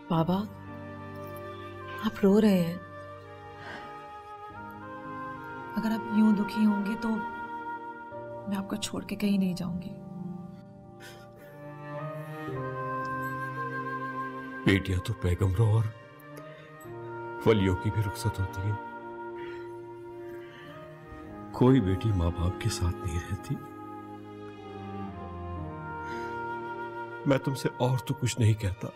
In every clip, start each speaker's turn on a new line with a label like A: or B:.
A: बाबा, आप रो रहे हैं। अगर आप यूं दुखी होंगे तो मैं आपको छोड़ के कहीं नहीं जाऊंगी।
B: बेटियां तो पैगंबरों और वलियों की भी रुखसत होती है। कोई बेटी मां बाप के साथ नहीं रहती। मैं तुमसे और तो कुछ नहीं कहता,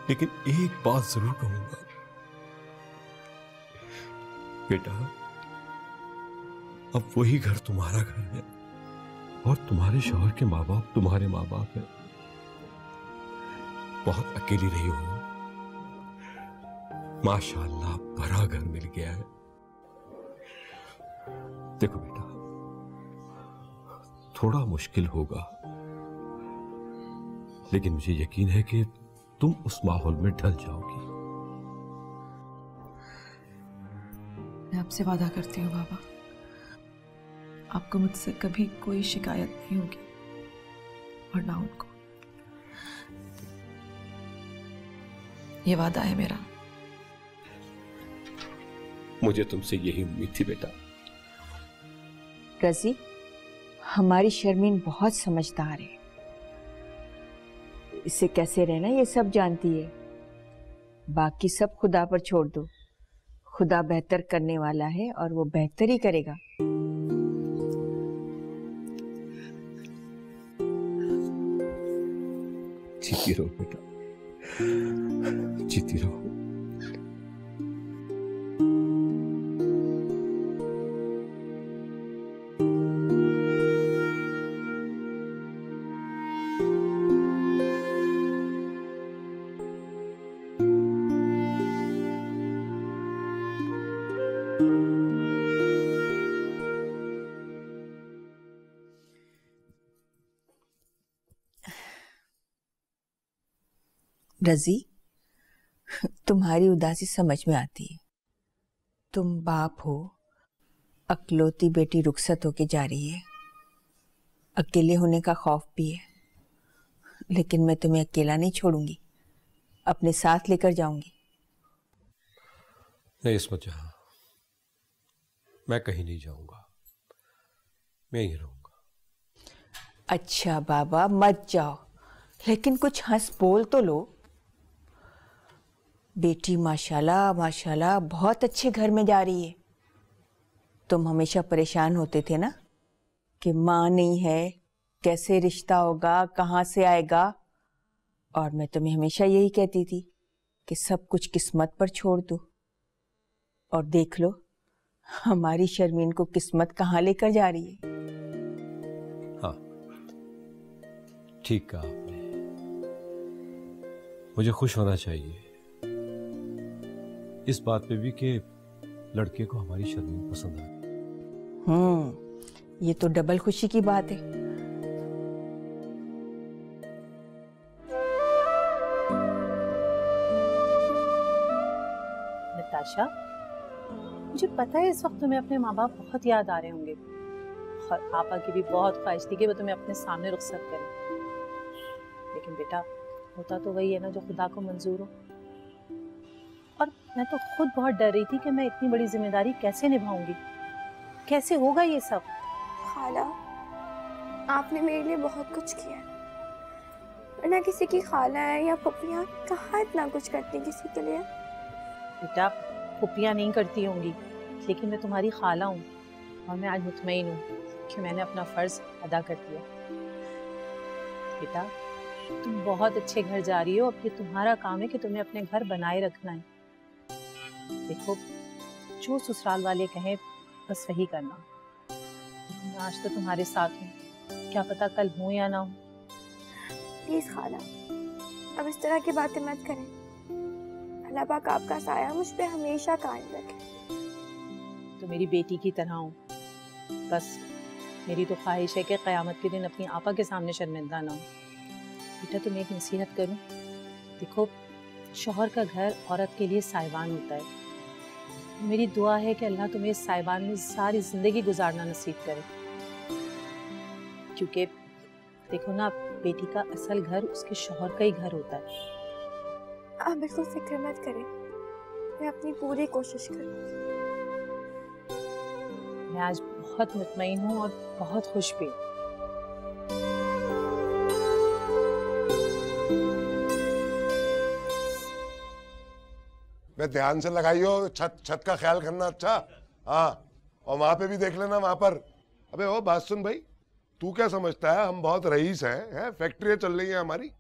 B: लेकिन एक बात जरूर कहूंगा। बेटा, अब वही घर तुम्हारा घर है और तुम्हारे शौहर के माँ बाप तुम्हारे माँ बाप हैं। बहुत अकेली रही हो, माशाअल्लाह भरा घर मिल गया है। देखो बेटा, थोड़ा मुश्किल होगा, लेकिन मुझे यकीन है कि तुम उस माहौल में ढल जाओगी।
A: मैं आपसे वादा करती हूँ बाबा, आपको मुझसे कभी कोई शिकायत नहीं होगी और ना उनको। ये वादा है मेरा।
B: मुझे तुमसे यही उम्मीद थी बेटा।
C: रजी, हमारी शर्मीन बहुत समझदार है, इससे कैसे रहना ये सब जानती है। बाकी सब खुदा पर छोड़ दो, खुदा बेहतर करने वाला है और वो बेहतर ही करेगा।
B: जीती रहो बेटा, जीती रहो।
C: रजी, तुम्हारी उदासी समझ में आती है। तुम बाप हो, अकलौती बेटी रुखसत होके जा रही है, अकेले होने का खौफ भी है, लेकिन मैं तुम्हें अकेला नहीं छोड़ूंगी, अपने साथ लेकर जाऊंगी।
B: नहीं इस्मत जहां, मैं कहीं नहीं जाऊंगा, मैं यहीं रहूंगा।
C: अच्छा बाबा, मत जाओ, लेकिन कुछ हंस बोल तो लो। बेटी माशाल्लाह माशाल्लाह बहुत अच्छे घर में जा रही है। तुम हमेशा परेशान होते थे ना कि माँ नहीं है, कैसे रिश्ता होगा, कहाँ से आएगा, और मैं तुम्हें हमेशा यही कहती थी कि सब कुछ किस्मत पर छोड़ दो। और देख लो, हमारी शर्मीन को किस्मत कहाँ लेकर जा रही है।
B: हाँ, ठीक कहा आपने। मुझे खुश होना चाहिए इस बात पे भी कि लड़के को हमारी शर्मीन पसंद आई।
C: ये तो डबल खुशी की बात है।
D: नताशा, मुझे पता है इस वक्त तुम्हें अपने माँ बाप बहुत याद आ रहे होंगे और आपा की भी बहुत ख्वाहिश थी कि वो तुम्हें अपने सामने रुखसत करें, लेकिन बेटा होता तो वही है ना जो खुदा को मंजूर हो। और मैं तो खुद बहुत डर रही थी कि मैं इतनी बड़ी जिम्मेदारी कैसे निभाऊंगी, कैसे होगा ये सब।
E: खाला, आपने मेरे लिए बहुत कुछ किया है, वरना किसी की खाला है या पपियाँ कहाँ इतना कुछ करती किसी के लिए।
D: बेटा, पुपियाँ नहीं करती होंगी, लेकिन मैं तुम्हारी खाला हूँ और मैं आज मुतमईन हूँ कि मैंने अपना फर्ज अदा कर दिया। बेटा, तुम बहुत अच्छे घर जा रही हो, अब ये तुम्हारा काम है कि तुम्हें अपने घर बनाए रखना है। देखो, जो ससुराल वाले कहें बस वही करना। मैं आज तो तुम्हारे साथ हूँ, क्या पता कल हूँ या ना हूँ।
E: प्लीज खाला, अब इस तरह की बातें मत करें। अल्लाह पाक आपका साया मुझ पे हमेशा कायम रखे।
D: तो मेरी बेटी की तरह हूँ, बस मेरी तो ख्वाहिश है कि क़यामत के दिन अपनी आपा के सामने शर्मिंदा ना हो। बेटा, तुम्हें एक नसीहत करूँ, देखो शौहर का घर औरत के लिए साइबान होता है। मेरी दुआ है कि अल्लाह तुम्हें इस साइबान में सारी जिंदगी गुजारना नसीब करे, क्योंकि देखो ना, बेटी का असल घर उसके शौहर का ही घर होता है।
E: आप बिल्कुल फिक्र मत करें, मैं अपनी पूरी कोशिश करूँगी।
D: मैं आज बहुत मुतमईन हूँ और बहुत खुश भी।
F: मैं ध्यान से लगाइयो, छत का ख्याल करना। अच्छा हाँ, और वहां पे भी देख लेना वहां पर। अबे ओ बात सुन भाई, तू क्या समझता है हम बहुत रईस हैं? फैक्ट्रियां चल रही हैं हमारी।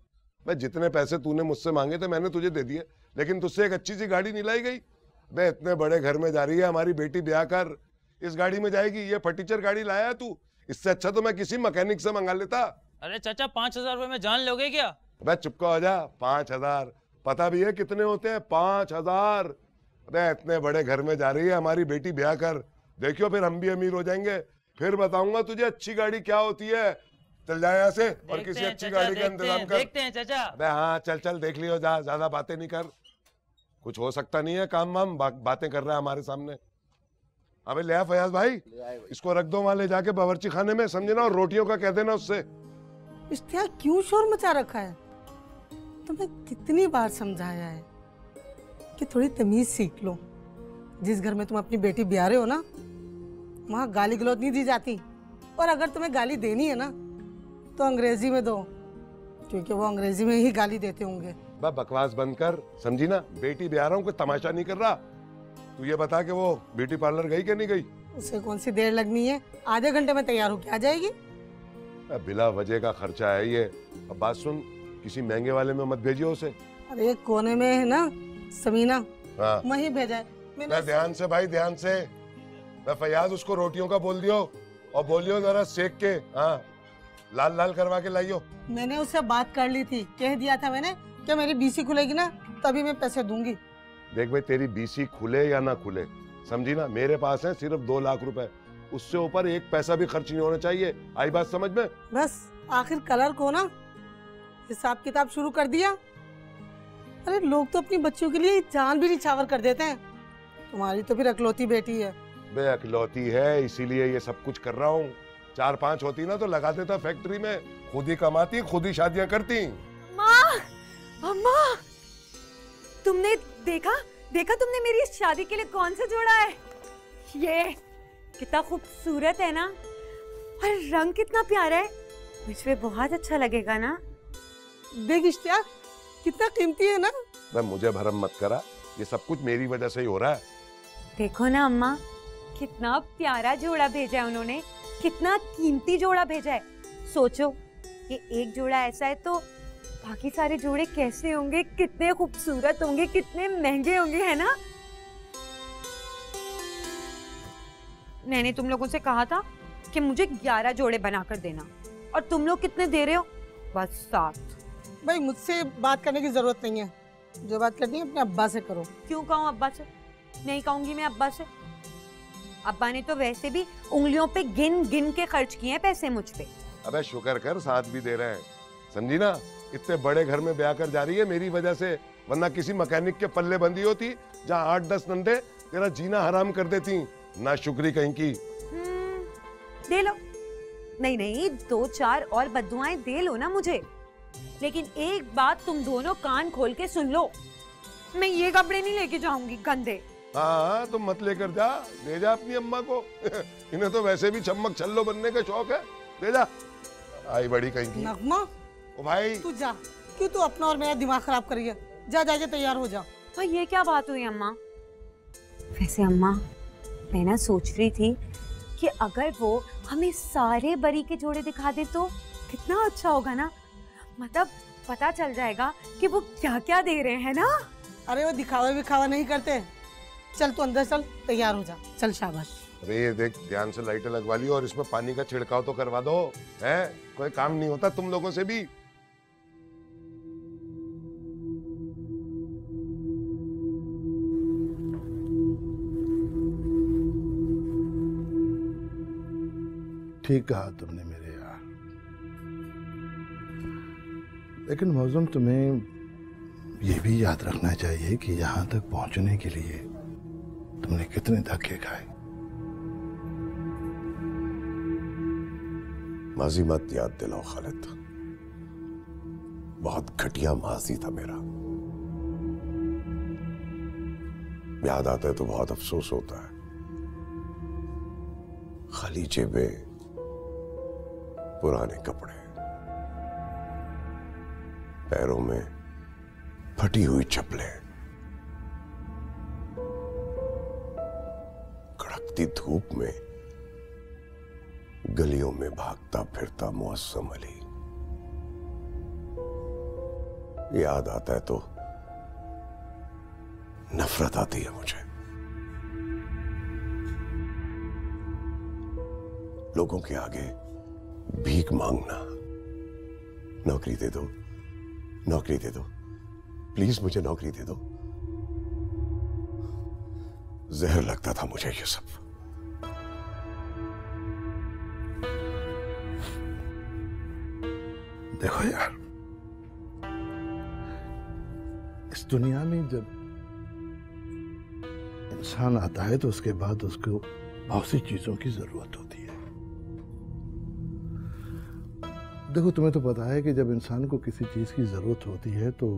F: मैं जितने पैसे तूने मुझसे मांगे थे मैंने तुझे दे दिए, लेकिन तुझसे एक अच्छी सी गाड़ी नहीं लाई गई। बे इतने बड़े घर में जा रही है हमारी बेटी, ब्याह कर इस गाड़ी में जाएगी। ये फटीचर गाड़ी लाया है तू, इससे अच्छा तो मैं किसी मैकेनिक से मंगा लेता।
G: अरे चाचा 5,000 रुपए में जान लोगे क्या?
F: अबे चुपका हो जा। 5,000 पता भी है कितने होते हैं? 5,000। अरे इतने बड़े घर में जा रही है हमारी बेटी, ब्याह कर, देखियो फिर हम भी अमीर हो जाएंगे। फिर बताऊंगा तुझे अच्छी गाड़ी क्या होती है। चल जाए यहाँ से और किसी अच्छी गाड़ी का इंतजाम कर।
G: देखते हैं चाचा।
F: अबे हाँ चल चल देख लियो, जा, ज्यादा बातें नहीं कर। कुछ हो सकता नहीं है काम वाम, बातें कर रहा है हमारे सामने। अबे ले आ फयाज भाई, इसको रख दो वहां ले जाके बावर्ची खाने में, समझे ना, और रोटियों का कह देना उससे।
H: इश्तियाक क्यों शोर मचा रखा है? तुम्हें कितनी बार समझाया है कि थोड़ी तमीज सीख लो। जिस घर में तुम अपनी बेटी ब्याह रहे हो ना, वहाँ गाली गलौज नहीं दी जाती। और अगर तुम्हें गाली देनी है ना तो अंग्रेजी में दो, क्योंकि वो अंग्रेजी में ही गाली देते होंगे।
F: बकवास बंद कर, समझी ना, बेटी ब्याह रहा हूँ, कोई तमाशा नहीं कर रहा। तू ये बता कि वो ब्यूटी पार्लर गई कि नहीं गई?
H: उसे कौन सी देर लगनी है, आधे घंटे में तैयार होके आ जाएगी।
F: बिला वजह का खर्चा है ये। अब बात सुन, किसी महंगे वाले में मत भेजियो उसे।
H: अरे एक कोने में है ना समीना,
F: हाँ
H: वहीं भेजा है।
F: मैं ध्यान से भाई, ध्यान से। मैं फयाज उसको रोटियों का बोल दियो, और बोलियो जरा सेक के, हाँ लाल लाल करवा के लाइयो।
H: मैंने उससे बात कर ली थी, कह दिया था मैंने कि मेरी बीसी खुलेगी ना तभी मैं पैसे दूंगी।
F: देख भाई, तेरी बीसी खुले या ना खुले, समझी ना, मेरे पास है सिर्फ 2 लाख रुपए, उससे ऊपर एक पैसा भी खर्च नहीं होना चाहिए। आई बात समझ में?
H: बस आखिर कलर को ना हिसाब किताब शुरू कर दिया। अरे लोग तो अपनी बच्चों के लिए जान भी निछावर कर देते हैं, तुम्हारी तो फिर अकलौती बेटी है।
F: बे अकलौती है इसीलिए ये सब कुछ कर रहा हूँ। 4-5 होती ना तो लगा देता फैक्ट्री में, खुद ही कमाती, खुद ही शादियां करती।
I: माँ, अम्मा, तुमने देखा तुमने मेरी इस शादी के लिए कौन सा जोड़ा है? ये कितना खूबसूरत है ना, और रंग कितना प्यारा है, मुझ पे बहुत अच्छा लगेगा ना।
H: देख इश्तियाक कितना कीमती है ना।
F: मैं मुझे भरम मत करा, ये सब कुछ मेरी वजह से ही हो रहा है।
I: देखो ना अम्मा, कितना प्यारा जोड़ा भेजा है उन्होंने, कितना कीमती जोड़ा भेजा है। सोचो ये एक जोड़ा ऐसा है तो बाकी सारे जोड़े कैसे होंगे, कितने खूबसूरत होंगे, कितने महंगे होंगे, है ना? मैंने तुम लोगों से कहा था कि मुझे 11 जोड़े बनाकर देना, और तुम लोग कितने दे रहे हो? बस 7।
H: भाई मुझसे बात करने की जरूरत नहीं है, जो बात करनी है अपने अब्बा से करो।
I: क्यों कहूँ अब्बा से? नहीं कहूंगी मैं अब्बा से। अब्बा ने तो वैसे भी उंगलियों पे गिन गिन के खर्च किए हैं पैसे मुझ पे।
F: अबे शुक्र कर, साथ भी दे रहे हैं, समझी ना। इतने बड़े घर में ब्याह कर जा रही है मेरी वजह से, वरना किसी मैकेनिक के पल्ले बंदी होती जहाँ 8-10 नंदे तेरा जीना हराम कर देती। ना शुक्री कहीं की।
I: दे लो, नहीं 2-4 और बद्दुआएं दे लो ना मुझे, लेकिन एक बात तुम दोनों कान खोल के सुन लो, मैं ये कपड़े नहीं लेके जाऊंगी गंदे।
F: हाँ तुम मत लेकर जा, ले जा अपनी अम्मा को। इन्हें तो वैसे भी छम्मक छल्लो बनने का शौक है, ले जा। आई बड़ी कहीं की।
H: नगमा,
F: ओ भाई
H: तू जा, क्यों तू अपना और मेरा दिमाग खराब करिए। जा जाके तैयार हो जा।
I: और ये क्या बात हुई अम्मा? वैसे अम्मा, मैं ना सोच रही थी कि अगर वो हमें सारे बरी के जोड़े दिखा दे तो कितना अच्छा होगा ना, मतलब पता चल जाएगा कि वो क्या क्या दे रहे हैं ना।
H: अरे वो दिखावा नहीं करते। चल तू अंदर चल, तैयार हो जा, चल शाबाश।
F: अरे ये देख, ध्यान से लाइटें लगवा ली और इसमें पानी का छिड़काव तो करवा दो, है? कोई काम नहीं होता तुम लोगों से भी।
J: ठीक कहा तुमने मेरे यार, लेकिन मौजूम तुम्हें ये भी याद रखना चाहिए कि यहाँ तक पहुँचने के लिए तुमने कितने धक्के खाए।
B: माजी मत याद दिलाओ खालिद, बहुत घटिया माजी था मेरा।
F: याद आता है तो बहुत अफसोस होता है। खाली जेबें, पुराने कपड़े, पैरों में फटी हुई चप्पलें, कड़कती धूप में गलियों में भागता फिरता मुअज्जम अली। याद आता है तो नफरत आती है मुझे। लोगों के आगे भीख मांगना, नौकरी दे दो, नौकरी दे दो, प्लीज मुझे नौकरी दे दो। जहर लगता था मुझे ये सब।
J: देखो यार, इस दुनिया में जब इंसान आता है तो उसके बाद उसको बहुत सी चीजों की जरूरत होती है। देखो, तुम्हें तो पता है कि जब इंसान को किसी चीज की जरूरत होती है तो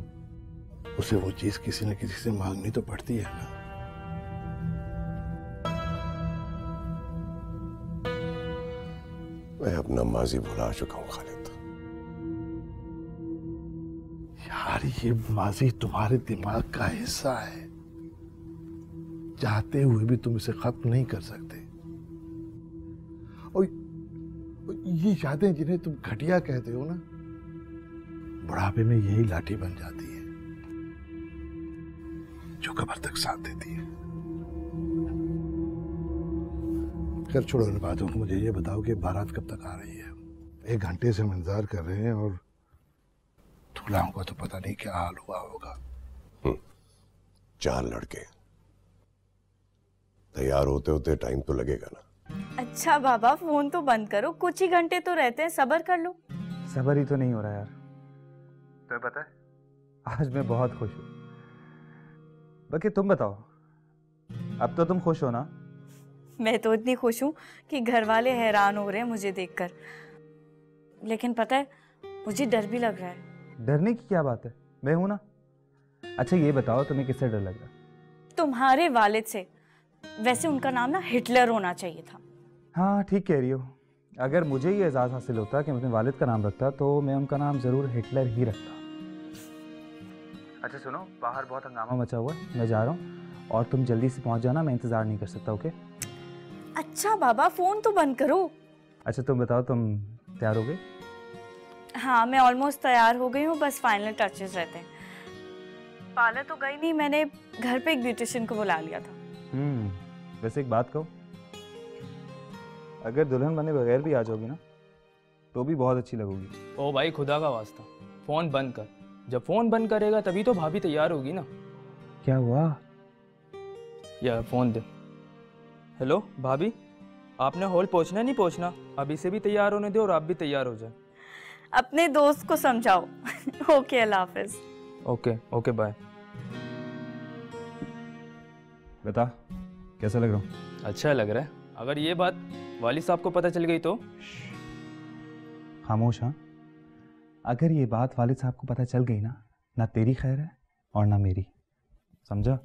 J: उसे वो चीज किसी न किसी से मांगनी तो पड़ती है ना।
F: मैं अपना माजी भुला चुका हूं खालिद।
J: यार, ये माजी तुम्हारे दिमाग का हिस्सा है, चाहते हुए भी तुम इसे खत्म नहीं कर सकते। और ये यादें जिन्हें तुम घटिया कहते हो ना, बुढ़ापे में यही लाठी बन जाती है जो कब्र तक साथ देती है। खैर छोड़ो इन बातों को, मुझे ये बताओ कि बारात कब तक आ रही है? 1 घंटे से हम इंतजार कर रहे हैं और दूल्हाओं का तो पता नहीं क्या हाल हुआ होगा।
F: 4 लड़के तैयार होते होते टाइम तो लगेगा ना।
K: अच्छा बाबा, फोन तो बंद करो, कुछ ही घंटे तो रहते हैं, सब्र कर लो।
L: सब्र ही तो नहीं हो रहा यार। तुम्हें पता है, आज मैं बहुत खुश हूँ। बाकी तुम बताओ, अब तो तुम खुश हो ना?
K: मैं तो इतनी खुश हूँ कि घर वाले हैरान हो रहे हैं मुझे देखकर। लेकिन पता है, मुझे डर भी लग रहा है।
L: डरने की क्या बात है, मैं हूं ना। अच्छा ये बताओ, तुम्हें किससे डर लग रहा है?
K: तुम्हारे वालिद से। वैसे उनका नाम ना हिटलर होना चाहिए था।
L: हाँ ठीक कह रही हो। अगर मुझे ये एजाज़ हासिल होता कि मैं अपने वालिद का नाम रखता तो मैं उनका नाम ज़रूर हिटलर ही रखता। अच्छा सुनो, बाहर बहुत हंगामा मचा हुआ है, मैं जा रहा हूँ और तुम जल्दी से पहुँच जाना, मैं इंतज़ार नहीं कर सकता। ओके?
K: अच्छा बाबा, फोन तो बंद करो।
L: अच्छा तुम बताओ, तुम तैयार हो गई?
K: हाँ, मैं ऑलमोस्ट तैयार हो गई हूँ, बस फाइनल टचेस रहते हैं। पार्लर तो गई नहीं, मैंने घर पे एक ब्यूटिशियन को बुला लिया था।
L: वैसे एक बात कहूँ, अगर दुल्हन बने बगैर भी आ जाओगी ना तो भी बहुत अच्छी लगोगी।
G: ओ भाई, खुदा का वास्ता फोन बंद कर। जब फोन बंद करेगा तभी तो भाभी तैयार होगी ना।
L: क्या हुआ?
G: यार फोन दे। हेलो भाभी, आपने हॉल पहुंचना नहीं पहुंचना? अभी से भी तैयार होने दो और आप भी तैयार हो जाए।
K: अपने दोस्त को समझाओ। ओके, अल्लाह हाफिज।
G: Okay okay bye.
L: बता कैसा लग रहा हूँ?
G: अच्छा लग रहा है। अगर ये बात वाली साहब को पता चल गई तो?
L: खामोश। हाँ, अगर ये बात वालिद साहब को पता चल गई ना तेरी खैर है और ना मेरी, समझा?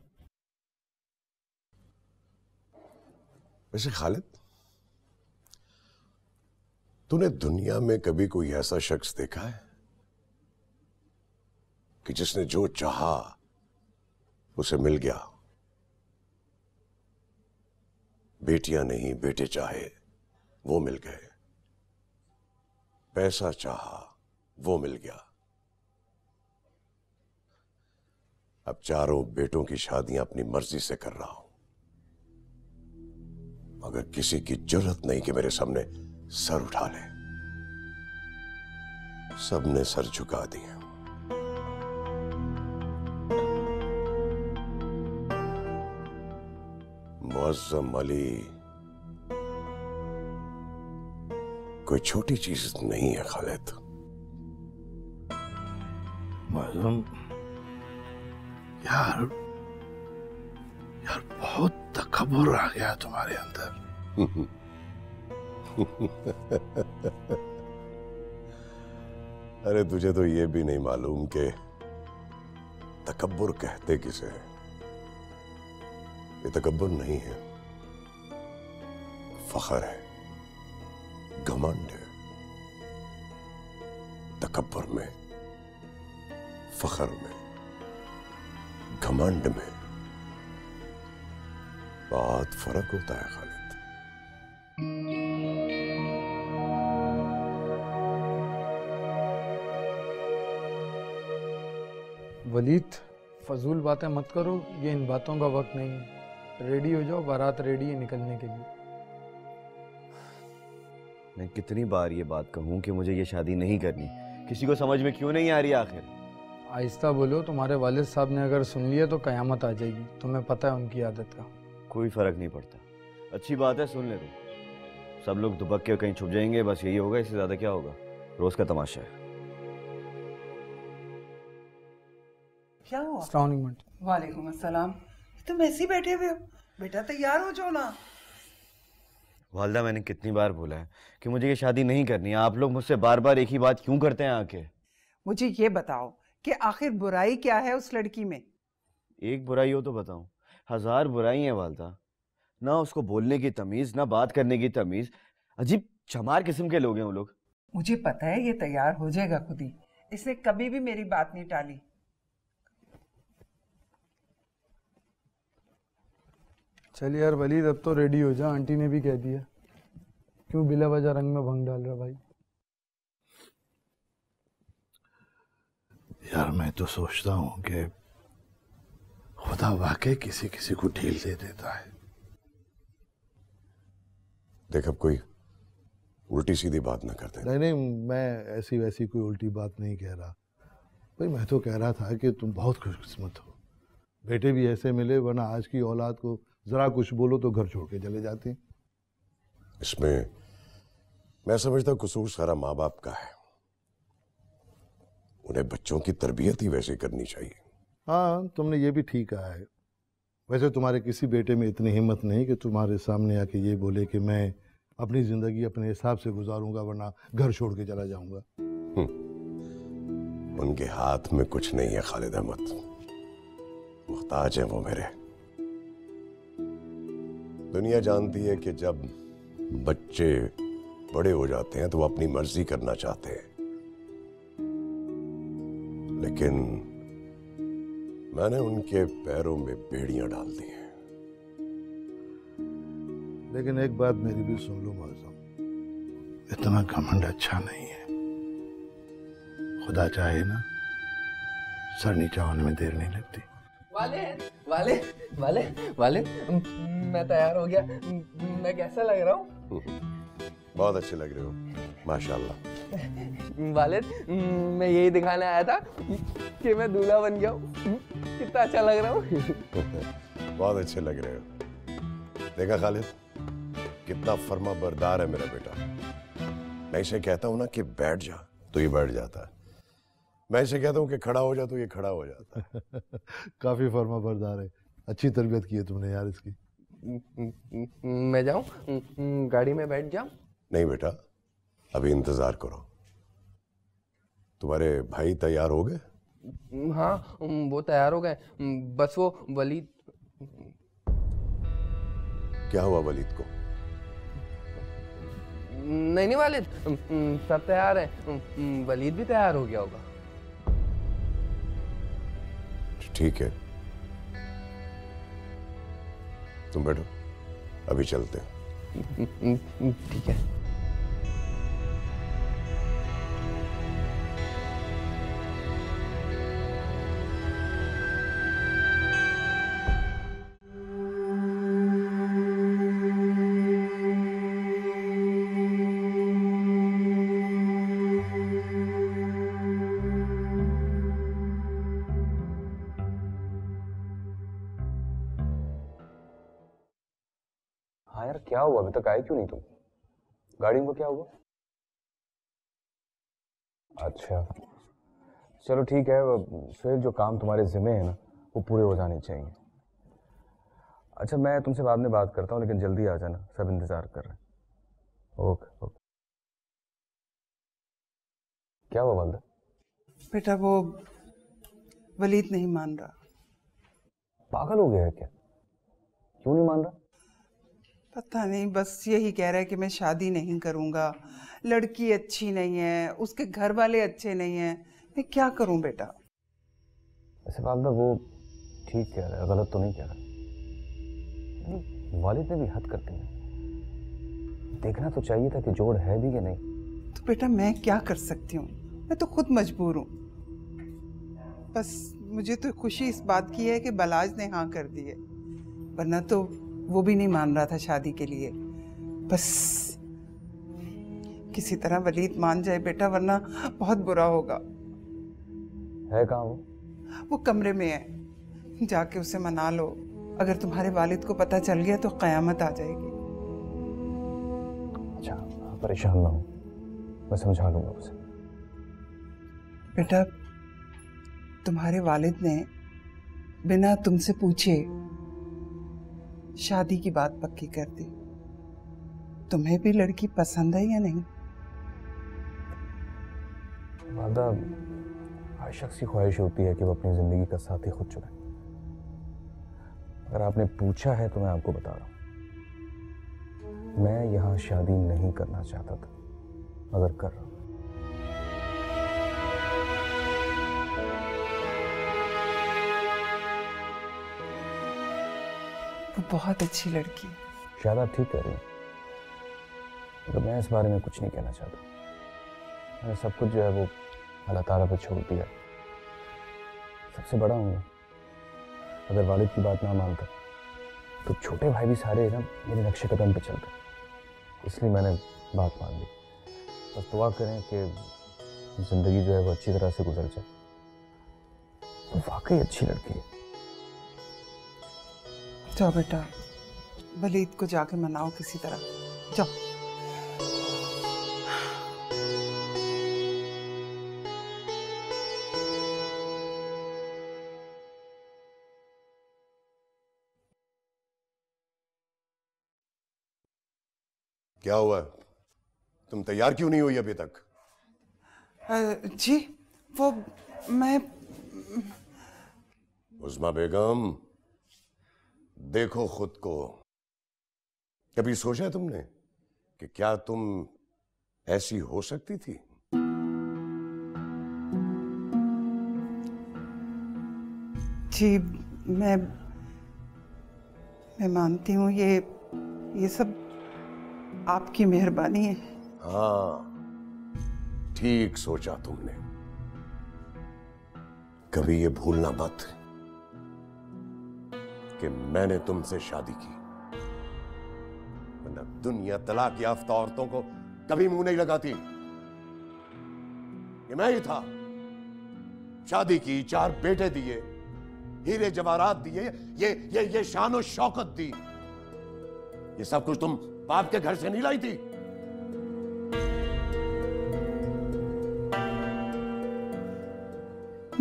F: वैसे खालिद, तूने दुनिया में कभी कोई ऐसा शख्स देखा है कि जिसने जो चाहा उसे मिल गया? बेटियां नहीं, बेटे चाहे वो मिल गए, पैसा चाहा वो मिल गया। अब 4 बेटों की शादियां अपनी मर्जी से कर रहा हूं, मगर किसी की जरूरत नहीं कि मेरे सामने सर उठा ले। सबने सर झुका दिए। मुअज्जम अली कोई छोटी चीज नहीं है खालिद।
J: मुअज्जम यार बहुत तकब्बुर आ गया तुम्हारे अंदर।
F: अरे तुझे तो ये भी नहीं मालूम कि तकब्बुर कहते किसे है। ये तकब्बुर नहीं है, फख्र है, घमंड है। तकब्बुर में, फख्र में, घमंड में बहुत फर्क होता है खालिद।
M: वलीद, फजूल बातें मत करो, ये इन बातों का वक्त नहीं है। रेडी हो जाओ, बारात रेडी है निकलने के लिए।
N: मैं कितनी बार ये बात कहूँ कि मुझे ये शादी नहीं करनी, किसी को समझ में क्यों नहीं आ रही आखिर?
M: आहिस्ता बोलो, तुम्हारे वालिद साहब ने अगर सुन लिया तो कयामत आ जाएगी। तुम्हें पता है उनकी आदत का।
N: कोई फर्क नहीं पड़ता, अच्छी बात है, सुन ले तुम। सब लोग दुबक के कहीं छुप जाएंगे, बस यही होगा, इससे ज्यादा क्या होगा? रोज का तमाशा है।
O: क्या हुआ?
M: अस्सलाम वालेकुम।
O: वालेकुम अस्सलाम। तुम ऐसे ही बैठे हुए हो? बेटा तैयार हो जाओ ना।
N: वालदा, मैंने कितनी बार बोला है कि मुझे ये शादी नहीं करनी है। आप लोग मुझसे बार बार एक ही बात क्यों करते हैं आके?
O: मुझे ये बताओ कि आखिर बुराई क्या है उस लड़की में?
N: एक बुराई हो तो बताऊं? 1000 बुराई है वालदा। ना उसको बोलने की तमीज, ना बात करने की तमीज। अजीब चमार किस्म के लोग हैं वो लोग।
O: मुझे पता है ये तैयार हो जाएगा खुद ही। इसने कभी भी मेरी बात नहीं टाली।
M: चल यार वलीद, अब तो रेडी हो जा, आंटी ने भी कह दिया। क्यों बिला वजह रंग में भंग डाल रहा भाई?
J: यार मैं तो सोचता हूँ कि खुदा वाकई किसी किसी को ढील दे देता है।
F: देख, अब कोई उल्टी सीधी बात ना करते।
J: नहीं नहीं, मैं ऐसी वैसी कोई उल्टी बात नहीं कह रहा भाई। मैं तो कह रहा था कि तुम बहुत खुशकिस्मत हो, बेटे भी ऐसे मिले, वरना आज की औलाद को जरा कुछ बोलो तो घर छोड़ के चले जाते।
F: इसमें मैं समझता हूँ कसूर सारा माँ बाप का है। उन्हें बच्चों की तरबियत ही वैसे करनी चाहिए।
J: हाँ, तुमने ये भी ठीक कहा है। वैसे तुम्हारे किसी बेटे में इतनी हिम्मत नहीं कि तुम्हारे सामने आके ये बोले कि मैं अपनी जिंदगी अपने हिसाब से गुजारूंगा, वरना घर छोड़ के चला जाऊंगा।
F: उनके हाथ में कुछ नहीं है खालिद अहमद, मुख्ताज है वो मेरे। दुनिया जानती है कि जब बच्चे बड़े हो जाते हैं तो वो अपनी मर्जी करना चाहते हैं, लेकिन मैंने उनके पैरों में बेड़ियां डाल दी हैं।
J: लेकिन एक बात मेरी भी सुन लो मौसम, इतना घमंड अच्छा नहीं है। खुदा चाहे ना, सर नीचा होने में देर नहीं लगती।
P: वाले वाले वाले वाले, मैं तैयार हो गया। मैं कैसा लग रहा हूँ?
F: बहुत अच्छे लग रहे हो, माशाल्लाह।
P: वालिद, मैं यही दिखाने आया था कि मैं दूल्हा बन गया हूँ। कितना अच्छा लग रहा हूँ।
F: बहुत अच्छे लग रहे हो। देखा खालिद, कितना फर्मा बरदार है मेरा बेटा। मैं इसे कहता हूँ ना कि बैठ जा तो ये बैठ जाता है, मैं इसे कहता हूँ कि खड़ा हो जा तो ये खड़ा हो जाता है।
J: काफी फर्मा बरदार है। अच्छी तरबियत की है तुमने यार इसकी।
P: मैं जाऊं? गाड़ी में बैठ जाऊं?
F: नहीं बेटा, अभी इंतजार करो। तुम्हारे भाई तैयार हो गए?
P: हाँ, वो तैयार हो गए, बस वो वलीद।
F: क्या हुआ वलीद को?
P: नहीं नहीं वालिद, सब तैयार है, वलीद भी तैयार हो गया होगा।
F: ठीक है, तुम बैठो, अभी चलते हैं।
P: ठीक है।
L: हाँ यार, क्या हुआ? अभी तक आए क्यों नहीं तुम? गाड़ी को क्या हुआ? अच्छा चलो ठीक है, फिर जो काम तुम्हारे जिम्मे है ना वो पूरे हो जाने चाहिए। अच्छा, मैं तुमसे बाद में बात करता हूँ, लेकिन जल्दी आ जाना, सब इंतजार कर रहे हैं। Okay okay. क्या हुआ वालदा?
O: बेटा वो वलीद नहीं मान रहा।
L: पागल हो गया है क्या? क्यों नहीं मान रहा?
O: पता नहीं, बस यही कह रहा है कि मैं शादी नहीं करूंगा, लड़की अच्छी नहीं है, उसके घर वाले अच्छे नहीं हैं, मैं क्या करूं बेटा?
L: वैसे वालिदा वो ठीक कह रहा है, गलत तो नहीं कह रहा। वालिद ने भी हद कर दी है, देखना तो चाहिए था कि जोड़ है भी या नहीं।
O: तो बेटा मैं क्या कर सकती हूँ, मैं तो खुद मजबूर हूँ। बस मुझे तो खुशी इस बात की है कि बलाज ने हाँ कर दी है, वरना तो वो भी नहीं मान रहा था शादी के लिए। बस किसी तरह वलीद मान जाए बेटा, वरना बहुत बुरा होगा।
L: है कहाँ
O: वो कमरे में है, जाके उसे मना लो। अगर तुम्हारे वालिद को पता चल गया तो कयामत आ जाएगी।
L: अच्छा, परेशान ना हो, मैं समझा लूंगा उसे।
O: बेटा तुम्हारे वालिद ने बिना तुमसे पूछे शादी की बात पक्की कर दी। तुम्हें भी लड़की पसंद है या नहीं?
L: वालिदा, हर शख्स की ख्वाहिश होती है कि वो अपनी जिंदगी का साथी खुद चुने। अगर आपने पूछा है तो मैं आपको बता रहा हूं, मैं यहां शादी नहीं करना चाहता था, मगर कर रहा हूं।
O: वो बहुत अच्छी लड़की।
L: शायद आप ठीक कह रही हैं, तो मैं इस बारे में कुछ नहीं कहना चाहता। मैंने सब कुछ जो है वो अल्लाह ताला पे छोड़ दिया। सबसे बड़ा हूँ, अगर वालिद की बात ना मानता तो छोटे भाई भी सारे ना मेरे नक्शे कदम पे चलते, इसलिए मैंने बात मान ली। बस दुआ करें कि जिंदगी जो है वो अच्छी तरह से गुजर जाए। वो वाकई अच्छी लड़की है।
O: जाओ बेटा, वलीद को जाके मनाओ किसी तरह, जाओ।
F: क्या हुआ, तुम तैयार क्यों नहीं हुई अभी तक?
O: जी वो मैं।
F: उस्मा बेगम, देखो खुद को। कभी सोचा तुमने कि क्या तुम ऐसी हो सकती थी?
O: जी मैं मानती हूँ, ये सब आपकी मेहरबानी है।
F: हाँ, ठीक सोचा तुमने। कभी ये भूलना मत कि मैंने तुमसे शादी की, वरना दुनिया तलाक याफ्ता औरतों को कभी मुंह नहीं लगाती। ये मैं ही था, शादी की, 4 बेटे दिए, हीरे जवाहरात दिए, ये शान और शौकत दी। ये सब कुछ तुम बाप के घर से नहीं लाई थी।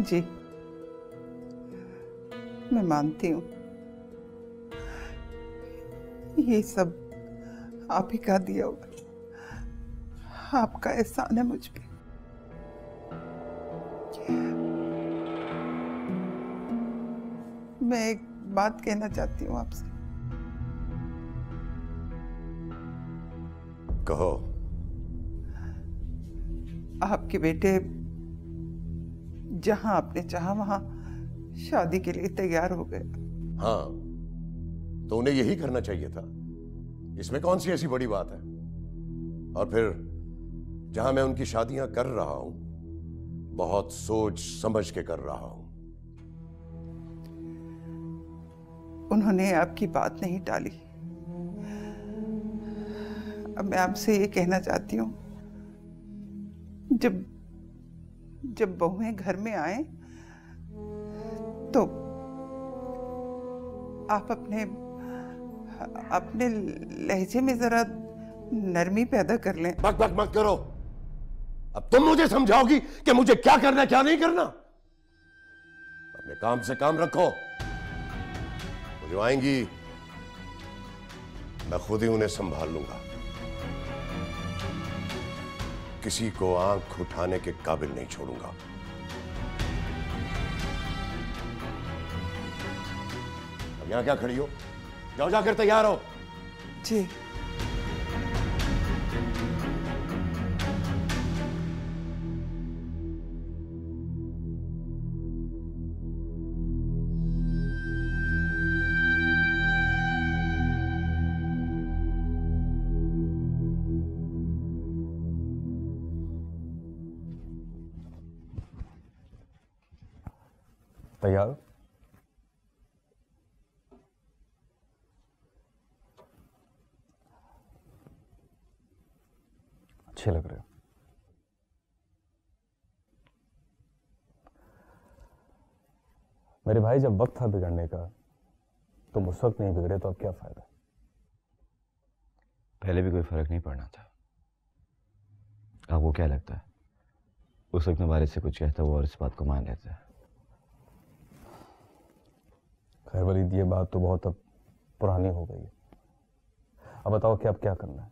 O: जी मैं मानती हूँ, ये सब आप ही का दिया हुआ, आपका एहसान है मुझ पे। मैं एक बात कहना चाहती हूँ आपसे।
F: कहो।
O: आपके बेटे जहां आपने चाहा वहां शादी के लिए तैयार हो गए।
F: हाँ, तो उन्हें यही करना चाहिए था, इसमें कौन सी ऐसी बड़ी बात है? और फिर जहां मैं उनकी शादियां कर रहा हूं, बहुत सोच समझ के कर रहा हूं।
O: उन्होंने आपकी बात नहीं टाली। अब मैं आपसे ये कहना चाहती हूँ, जब बहुएं घर में आए तो आप अपने लहजे में जरा नरमी पैदा कर लें।
F: बक बक मत करो। अब तुम मुझे समझाओगी कि मुझे क्या करना क्या नहीं करना? अपने काम से काम रखो। वो जो आएंगी मैं खुद ही उन्हें संभाल लूंगा। किसी को आंख उठाने के काबिल नहीं छोड़ूंगा। अब यहां क्या खड़ी हो?
N: जाओ जाकर तैयार हो।
O: जी।
L: तैयार? अच्छे लग रहे हो। मेरे भाई, जब वक्त था बिगड़ने का तुम उस वक्त नहीं बिगड़े तो अब क्या फायदा?
N: पहले भी कोई फर्क नहीं पड़ना था। आपको क्या लगता है उस वक्त मैं वालिद से कुछ कहता हुआ और इस बात को मान लेता है?
L: खैर वलीद, ये बात तो बहुत अब पुरानी हो गई है। अब बताओ कि अब क्या करना है?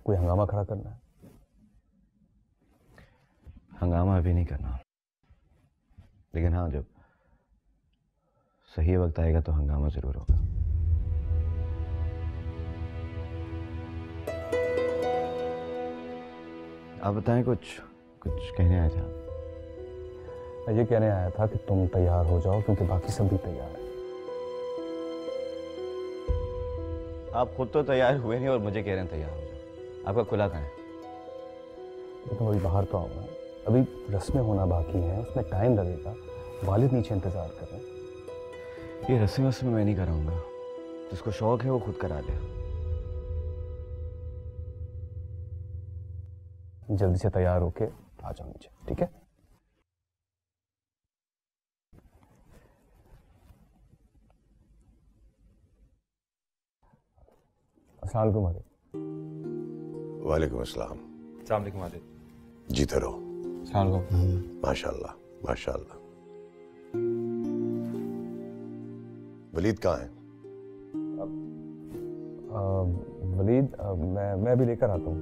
L: कोई हंगामा खड़ा करना है?
N: हंगामा अभी नहीं करना, लेकिन हाँ, जब सही वक्त आएगा तो हंगामा जरूर होगा। आप बताएं, कुछ कहने आए थे आप?
L: मैं ये कहने आया था कि तुम तैयार हो जाओ, क्योंकि बाकी सब भी तैयार है।
N: आप खुद तो तैयार हुए नहीं और मुझे कह रहे हैं तैयार हो जाओ। आपका खुला कहाँ है?
L: तुम अभी बाहर तो आओ ना, अभी रस्में होना बाकी हैं, उसमें टाइम लगेगा। वालिद नीचे इंतजार कर रहे हैं।
N: ये रस्में मैं नहीं कराऊंगा, जिसको शौक है वो खुद करा ले।
L: जल्दी से तैयार होके आ जाओ नीचे, ठीक है? अस्सलाम वालेकुम वालिद।
F: वालेकुम अस्सलाम।
L: अस्सलाम वालेकुम वालिद।
F: जीते रहो।
L: अस्सलाम वालेकुम।
F: माशाल्लाह माशाल्लाह। वलीद कहाँ है?
L: वलीद, मैं अभी लेकर आता हूँ।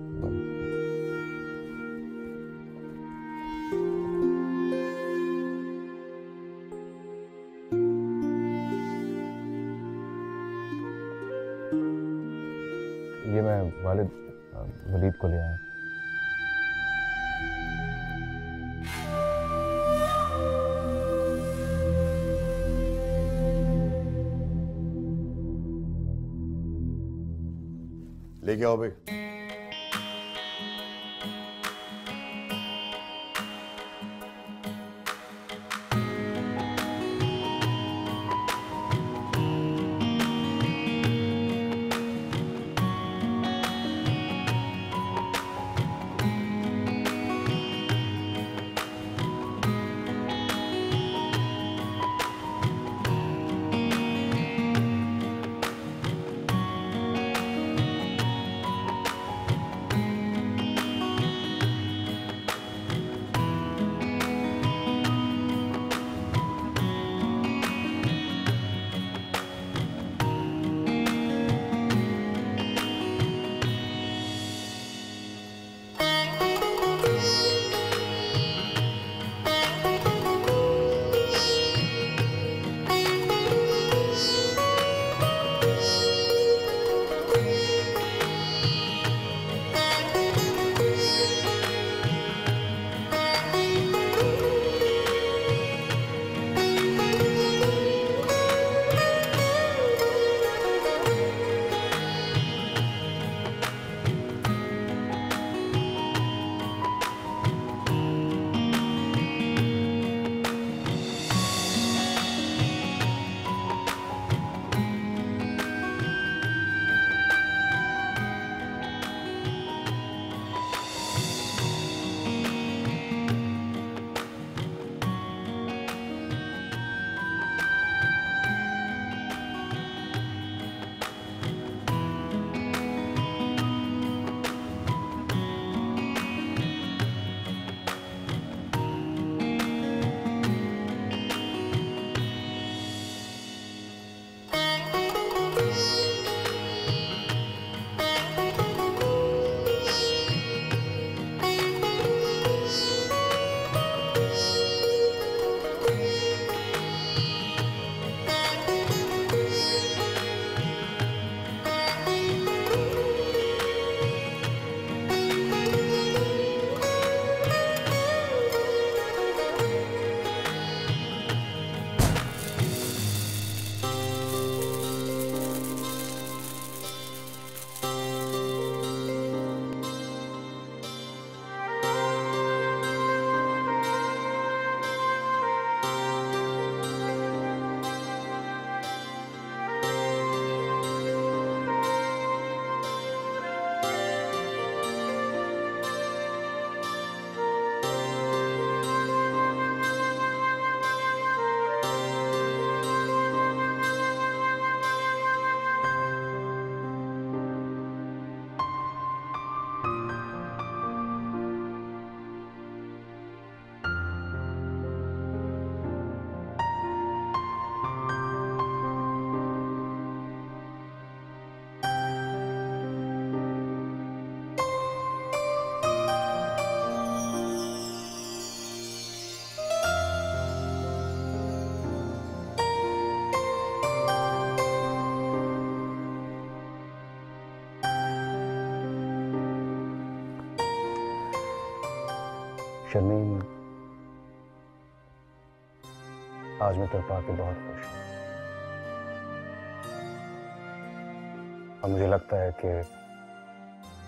L: ये मैं वालिद वलीद को ले आया।
F: लेके आओ भाई।
Q: शर्मीन, आज मैं तेरे पाके बहुत खुश हूँ और मुझे लगता है कि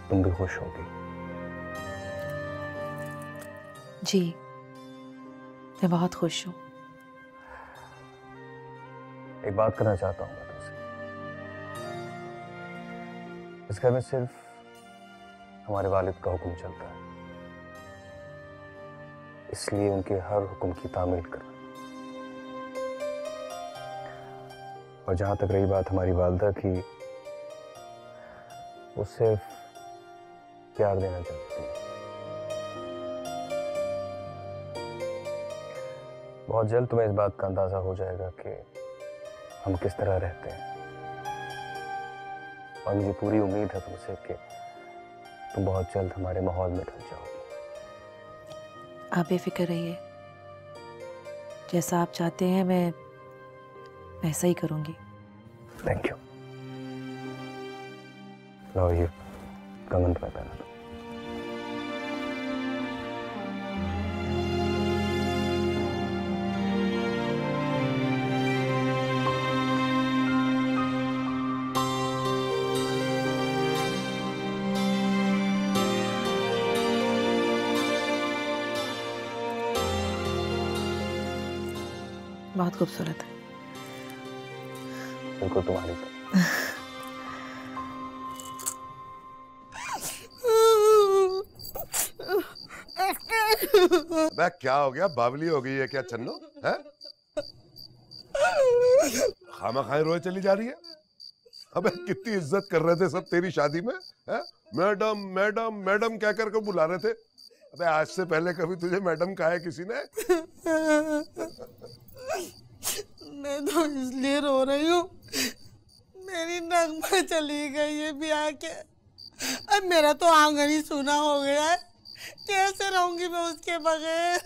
Q: तुम भी खुश होगी।
A: जी, मैं बहुत खुश हूँ।
Q: एक बात करना चाहता हूँ मैं तुमसे। इस घर में सिर्फ हमारे वालिद का हुक्म चलता है, इसलिए उनके हर हुक्म की तामील करना। और जहां तक रही बात हमारी वालिदा की, वो सिर्फ प्यार देना चाहती है। बहुत जल्द तुम्हें इस बात का अंदाजा हो जाएगा कि हम किस तरह रहते हैं, और मुझे पूरी उम्मीद है तुमसे कि तुम बहुत जल्द हमारे माहौल में ढल जाओगी।
A: आप बेफिक्र रहिए, जैसा आप चाहते हैं मैं वैसा ही करूंगी।
Q: Thank you. लो ये कंगन तुम्हें पहना दो।
A: बहुत खूबसूरत है।
Q: बिल्कुल तुम्हारी तरह।
F: अबे क्या हो गया, बावली हो गई है क्या चन्नो? है खामा खाए रोए चली जा रही है। अबे कितनी इज्जत कर रहे थे सब तेरी शादी में, है? मैडम मैडम मैडम क्या करके बुला रहे थे। अबे आज से पहले कभी तुझे मैडम कहा है किसी ने?
H: मैं तो इसलिए रो रही हूँ, मेरी नगमा चली गई है ब्याह के। अब मेरा तो आंगन ही सूना हो गया है, कैसे रहूंगी मैं उसके बगैर।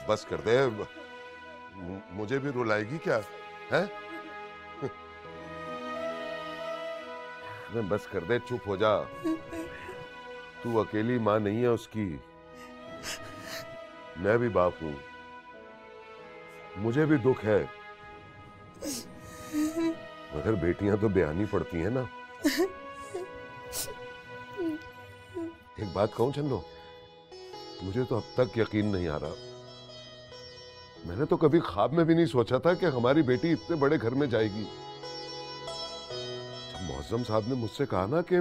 F: बस कर दे, मुझे भी रुलाएगी क्या है? बस कर दे, चुप हो जा। तू अकेली माँ नहीं है उसकी, मैं भी बाप हूं, मुझे भी दुख है, मगर बेटियां तो बयानी पड़ती हैं ना। एक बात कहूं चन्नो, मुझे तो अब तक यकीन नहीं आ रहा। मैंने तो कभी ख्वाब में भी नहीं सोचा था कि हमारी बेटी इतने बड़े घर में जाएगी। जब मौज़म साहब ने मुझसे कहा ना कि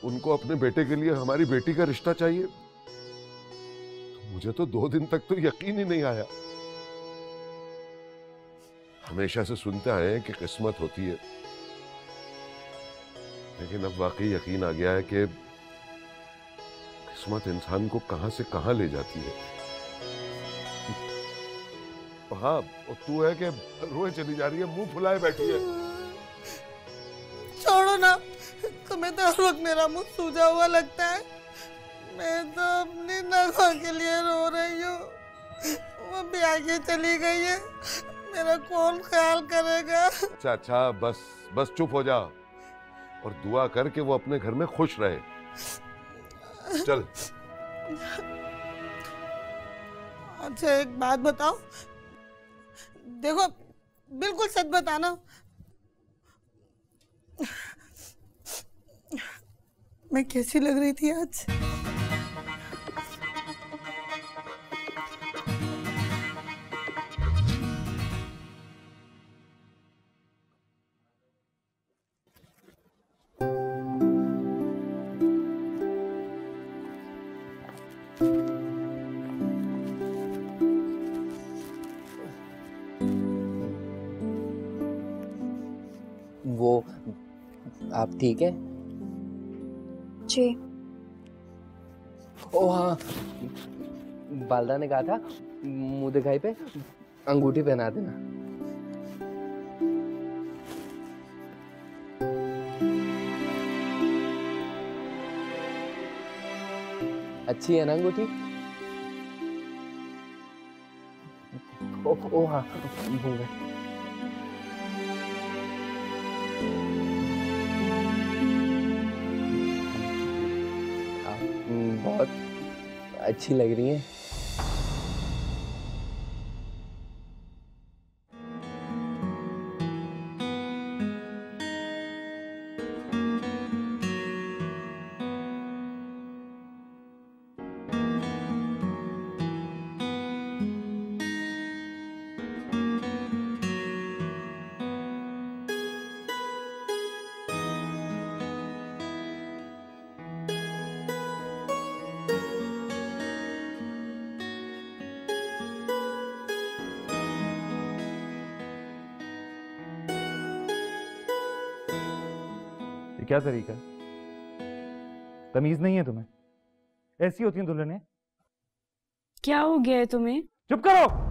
F: उनको अपने बेटे के लिए हमारी बेटी का रिश्ता चाहिए, तो मुझे तो 2 दिन तक तो यकीन ही नहीं आया। हमेशा से सुनते आए हैं कि किस्मत होती है, लेकिन अब वाकई यकीन आ गया है कि किस्मत इंसान को कहां से कहां ले जाती है। हाँ, और तू है कि रोए चली जा रही है, मुंह फुलाए बैठी है।
H: छोड़ो ना, तुम्हें तो हर वक्त मेरा मुंह सूजा हुआ लगता है। मैं तो अपनी नगमा के लिए रो रही हूँ, वो भी आगे चली गई है, मेरा कौन ख्याल करेगा।
F: अच्छा अच्छा, बस बस चुप हो जा और दुआ कर कि वो अपने घर में खुश रहे। चल।
H: अच्छा एक बात बताओ, देखो बिल्कुल सच बताना, मैं कैसी लग रही थी आज?
P: वो आप ठीक है?
E: जी।
P: ओ हाँ, बालदा ने कहा था मुंह दिखाई पे अंगूठी पहना देना। अच्छी है ना अंगूठी? ओ हाँ, भूल गए। अच्छी लग रही है।
L: क्या तरीका है? तमीज नहीं है तुम्हें? ऐसी होती हैं दुल्हनें।
K: क्या हो गया है तुम्हें?
L: चुप करो।